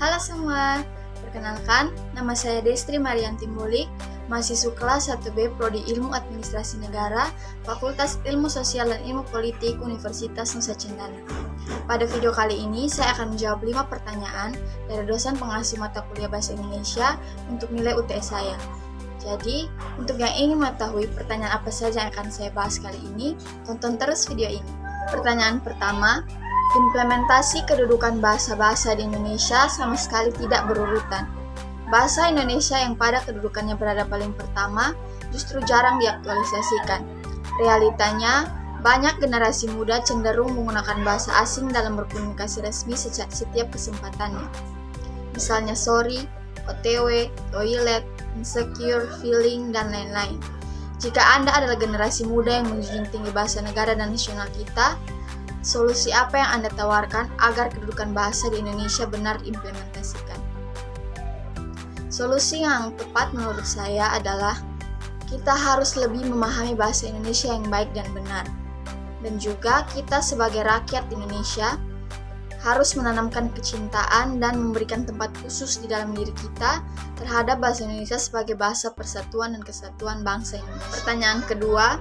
Halo semua, perkenalkan, nama saya Destri Marianti Mulik, mahasiswa kelas 1B Prodi Ilmu Administrasi Negara, Fakultas Ilmu Sosial dan Ilmu Politik Universitas Nusa Cendana. Pada video kali ini, saya akan menjawab 5 pertanyaan dari dosen pengasuh mata kuliah Bahasa Indonesia untuk nilai UTS saya. Jadi, untuk yang ingin mengetahui pertanyaan apa saja yang akan saya bahas kali ini, tonton terus video ini. Pertanyaan pertama, implementasi kedudukan bahasa-bahasa di Indonesia sama sekali tidak berurutan. Bahasa Indonesia yang pada kedudukannya berada paling pertama justru jarang diaktualisasikan. Realitanya, banyak generasi muda cenderung menggunakan bahasa asing dalam berkomunikasi resmi setiap kesempatannya. Misalnya sorry, OTW, toilet, insecure, feeling, dan lain-lain. Jika Anda adalah generasi muda yang menjunjung tinggi bahasa negara dan nasional kita, solusi apa yang Anda tawarkan agar kedudukan bahasa di Indonesia benar diimplementasikan? Solusi yang tepat menurut saya adalah kita harus lebih memahami bahasa Indonesia yang baik dan benar. Dan juga kita sebagai rakyat Indonesia harus menanamkan kecintaan dan memberikan tempat khusus di dalam diri kita terhadap bahasa Indonesia sebagai bahasa persatuan dan kesatuan bangsa Indonesia. Pertanyaan kedua,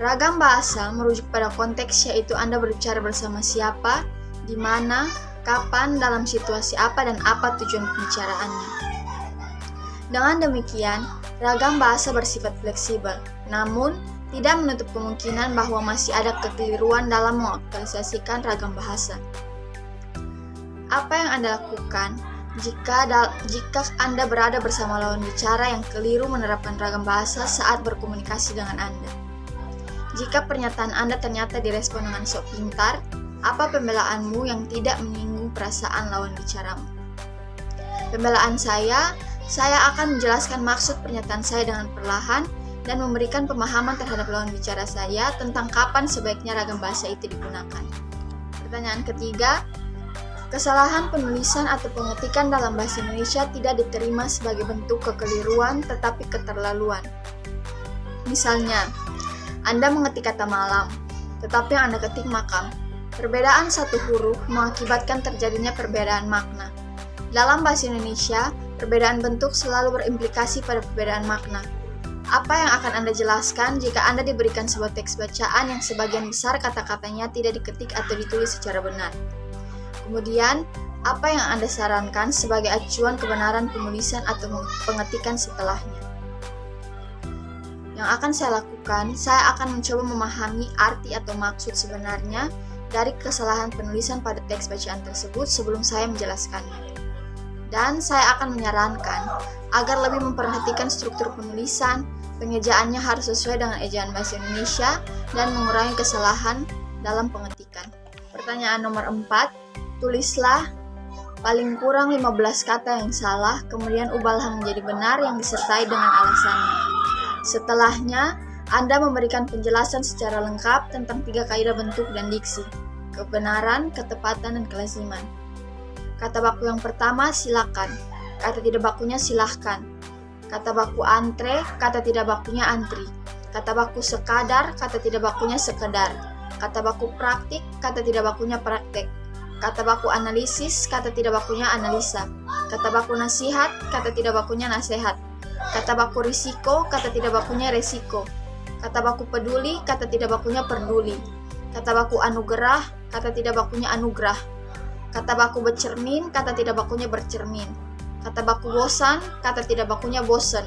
ragam bahasa merujuk pada konteks, yaitu Anda berbicara bersama siapa, di mana, kapan, dalam situasi apa, dan apa tujuan pembicaraannya. Dengan demikian, ragam bahasa bersifat fleksibel, namun tidak menutup kemungkinan bahwa masih ada kekeliruan dalam mengaktualisasikan ragam bahasa. Apa yang Anda lakukan jika Anda berada bersama lawan bicara yang keliru menerapkan ragam bahasa saat berkomunikasi dengan Anda? Jika pernyataan Anda ternyata direspon dengan sok pintar, apa pembelaanmu yang tidak menyinggung perasaan lawan bicaramu? Pembelaan saya akan menjelaskan maksud pernyataan saya dengan perlahan dan memberikan pemahaman terhadap lawan bicara saya tentang kapan sebaiknya ragam bahasa itu digunakan. Pertanyaan ketiga, kesalahan penulisan atau pengetikan dalam bahasa Indonesia tidak diterima sebagai bentuk kekeliruan tetapi keterlaluan. Misalnya, Anda mengetik kata malam, tetapi yang Anda ketik makam. Perbedaan satu huruf mengakibatkan terjadinya perbedaan makna. Dalam bahasa Indonesia, perbedaan bentuk selalu berimplikasi pada perbedaan makna. Apa yang akan Anda jelaskan jika Anda diberikan sebuah teks bacaan yang sebagian besar kata-katanya tidak diketik atau ditulis secara benar? Kemudian, apa yang Anda sarankan sebagai acuan kebenaran penulisan atau pengetikan setelahnya? Yang akan saya lakukan, saya akan mencoba memahami arti atau maksud sebenarnya dari kesalahan penulisan pada teks bacaan tersebut sebelum saya menjelaskannya. Dan saya akan menyarankan agar lebih memperhatikan struktur penulisan, pengejaannya harus sesuai dengan ejaan bahasa Indonesia, dan mengurangi kesalahan dalam pengetikan. Pertanyaan nomor 4, tulislah paling kurang 15 kata yang salah, kemudian ubahlah menjadi benar yang disertai dengan alasannya. Setelahnya, Anda memberikan penjelasan secara lengkap tentang 3 kaidah bentuk dan diksi: kebenaran, ketepatan, dan kelaziman. Kata baku yang pertama, silakan. Kata tidak bakunya silahkan. Kata baku antre, kata tidak bakunya antri. Kata baku sekadar, kata tidak bakunya sekedar. Kata baku praktik, kata tidak bakunya praktek. Kata baku analisis, kata tidak bakunya analisa. Kata baku nasihat, kata tidak bakunya nasehat. Kata baku risiko, kata tidak bakunya resiko. Kata baku peduli, kata tidak bakunya peduli. Kata baku anugerah, kata tidak bakunya anugerah. Kata baku bercermin, kata tidak bakunya bercermin. Kata baku bosan, kata tidak bakunya bosan.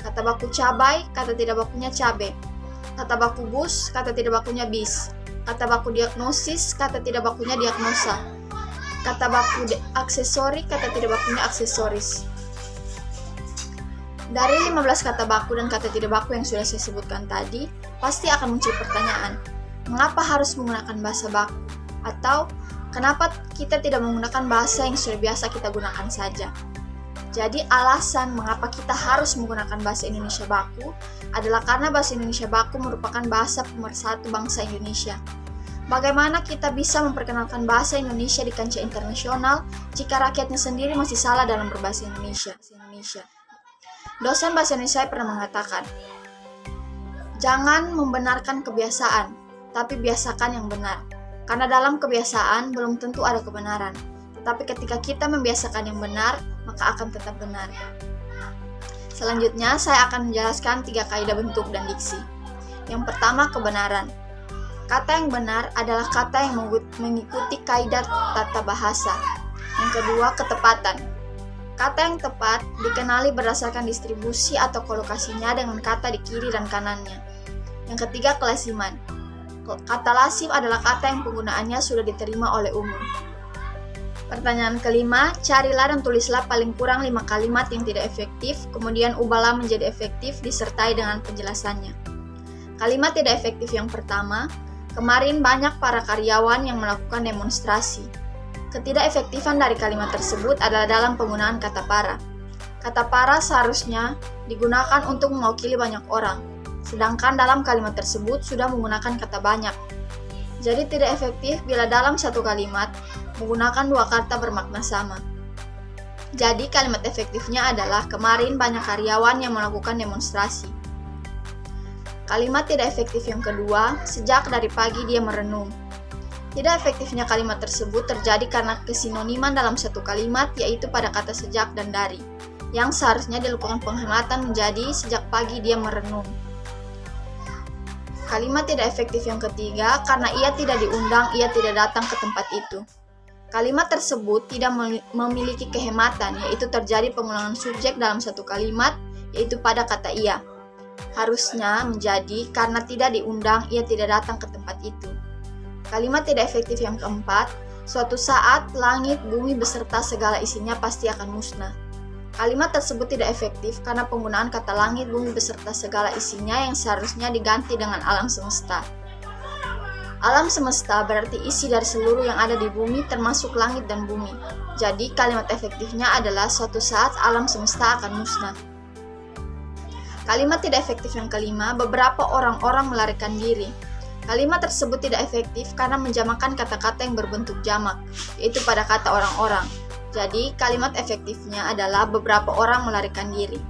Kata baku cabai, kata tidak bakunya cabe. Kata baku bus, kata tidak bakunya bis. Kata baku diagnosis, kata tidak bakunya diagnosa. Kata baku aksesori, kata tidak bakunya aksesoris. Dari 15 kata baku dan kata tidak baku yang sudah saya sebutkan tadi, pasti akan muncul pertanyaan, mengapa harus menggunakan bahasa baku? Atau, kenapa kita tidak menggunakan bahasa yang sudah biasa kita gunakan saja? Jadi alasan mengapa kita harus menggunakan bahasa Indonesia baku adalah karena bahasa Indonesia baku merupakan bahasa pemersatu bangsa Indonesia. Bagaimana kita bisa memperkenalkan bahasa Indonesia di kancah internasional jika rakyatnya sendiri masih salah dalam berbahasa Indonesia? Dosen bahasa Indonesia pernah mengatakan, jangan membenarkan kebiasaan, tapi biasakan yang benar. Karena dalam kebiasaan belum tentu ada kebenaran, tapi ketika kita membiasakan yang benar, maka akan tetap benar. Selanjutnya, saya akan menjelaskan 3 kaidah bentuk dan diksi. Yang pertama, kebenaran. Kata yang benar adalah kata yang mengikuti kaidah tata bahasa. Yang kedua, ketepatan. Kata yang tepat dikenali berdasarkan distribusi atau kolokasinya dengan kata di kiri dan kanannya. Yang ketiga, kelasiman. Kata lasim adalah kata yang penggunaannya sudah diterima oleh umum. Pertanyaan kelima, carilah dan tulislah paling kurang 5 kalimat yang tidak efektif, kemudian ubahlah menjadi efektif disertai dengan penjelasannya. Kalimat tidak efektif yang pertama, kemarin banyak para karyawan yang melakukan demonstrasi. Ketidakefektifan dari kalimat tersebut adalah dalam penggunaan kata para. Kata para seharusnya digunakan untuk mewakili banyak orang, sedangkan dalam kalimat tersebut sudah menggunakan kata banyak. Jadi tidak efektif bila dalam satu kalimat menggunakan 2 kata bermakna sama. Jadi kalimat efektifnya adalah kemarin banyak karyawan yang melakukan demonstrasi. Kalimat tidak efektif yang kedua, sejak dari pagi dia merenung. Tidak efektifnya kalimat tersebut terjadi karena kesinoniman dalam satu kalimat, yaitu pada kata sejak dan dari, yang seharusnya dilakukan penghematan menjadi sejak pagi dia merenung. Kalimat tidak efektif yang ketiga, karena ia tidak diundang, ia tidak datang ke tempat itu. Kalimat tersebut tidak memiliki kehematan, yaitu terjadi pengulangan subjek dalam satu kalimat, yaitu pada kata ia. Harusnya menjadi karena tidak diundang, ia tidak datang ke tempat itu. Kalimat tidak efektif yang keempat, suatu saat langit, bumi beserta segala isinya pasti akan musnah. Kalimat tersebut tidak efektif karena penggunaan kata langit, bumi beserta segala isinya yang seharusnya diganti dengan alam semesta. Alam semesta berarti isi dari seluruh yang ada di bumi termasuk langit dan bumi. Jadi kalimat efektifnya adalah suatu saat alam semesta akan musnah. Kalimat tidak efektif yang kelima, beberapa orang-orang melarikan diri. Kalimat tersebut tidak efektif karena menjamakan kata-kata yang berbentuk jamak, yaitu pada kata orang-orang. Jadi, kalimat efektifnya adalah beberapa orang melarikan diri.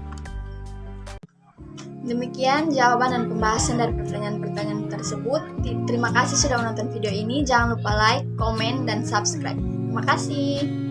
Demikian jawaban dan pembahasan dari pertanyaan-pertanyaan tersebut. Terima kasih sudah menonton video ini. Jangan lupa like, komen, dan subscribe. Terima kasih.